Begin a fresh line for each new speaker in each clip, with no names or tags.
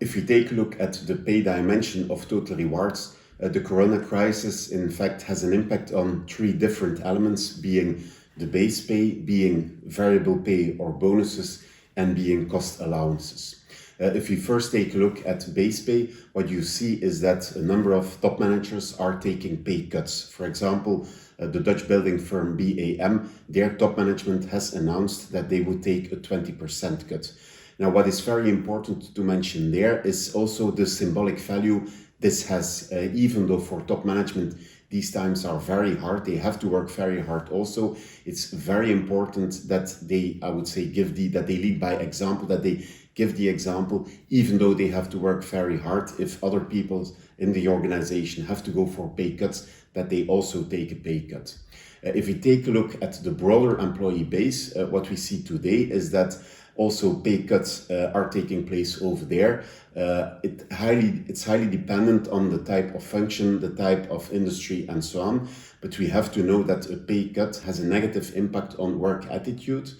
If we take a look at the pay dimension of total rewards, the corona crisis in fact has an impact on three different elements, being the base pay, being variable pay or bonuses, and being cost allowances. If we first take a look at base pay, what you see is that a number of top managers are taking pay cuts. For example, the Dutch building firm BAM, their top management has announced that they would take a 20% cut. Now, what is very important to mention there is also the symbolic value this has, even though for top management these times are very hard, they have to work very hard also. It's very important that they, I would say, that they lead by example, that they give the example, even though they have to work very hard. If other people in the organization have to go for pay cuts, that they also take a pay cut. If we take a look at the broader employee base, what we see today is that also pay cuts are taking place over there. It's highly dependent on the type of function, the type of industry, and so on. But we have to know that a pay cut has a negative impact on work attitude.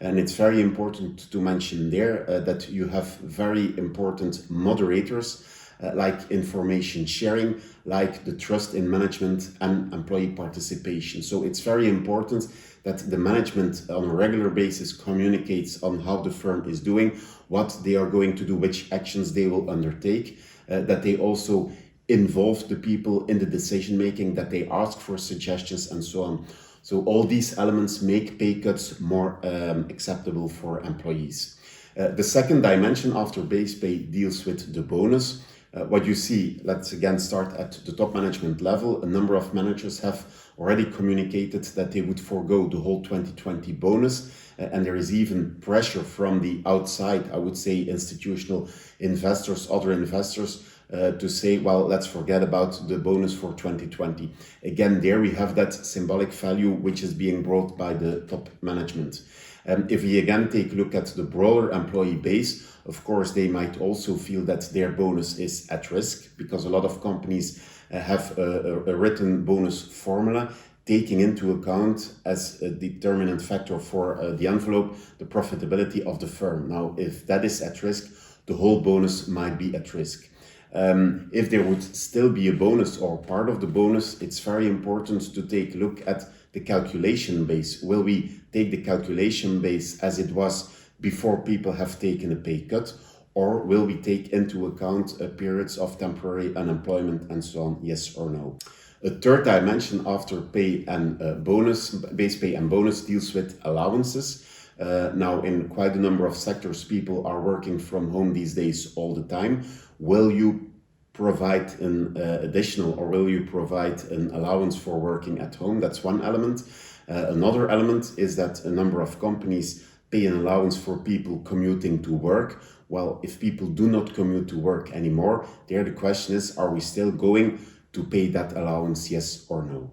And it's very important to mention there that you have very important moderators like information sharing, like the trust in management and employee participation. So it's very important that the management on a regular basis communicates on how the firm is doing, what they are going to do, which actions they will undertake, that they also involve the people in the decision making, that they ask for suggestions and so on. So all these elements make pay cuts more acceptable for employees. The second dimension after base pay deals with the bonus. What you see, let's again start at the top management level. A number of managers have already communicated that they would forego the whole 2020 bonus. And there is even pressure from the outside, I would say institutional investors, other investors, to say, well, let's forget about the bonus for 2020. Again, there we have that symbolic value which is being brought by the top management. If we again take a look at the broader employee base, of course, they might also feel that their bonus is at risk, because a lot of companies have a written bonus formula taking into account as a determinant factor for the envelope, the profitability of the firm. Now, if that is at risk, the whole bonus might be at risk. If there would still be a bonus or part of the bonus, it's very important to take a look at the calculation base. Will we take the calculation base as it was before people have taken a pay cut, or will we take into account periods of temporary unemployment and so on, yes or no? A third dimension after pay and bonus, base pay and bonus, deals with allowances. Now, in quite a number of sectors, people are working from home these days all the time. Will you provide an additional, or will you provide an allowance for working at home? That's one element. Another element is that a number of companies pay an allowance for people commuting to work. Well, if people do not commute to work anymore, there the question is, are we still going to pay that allowance, yes or no?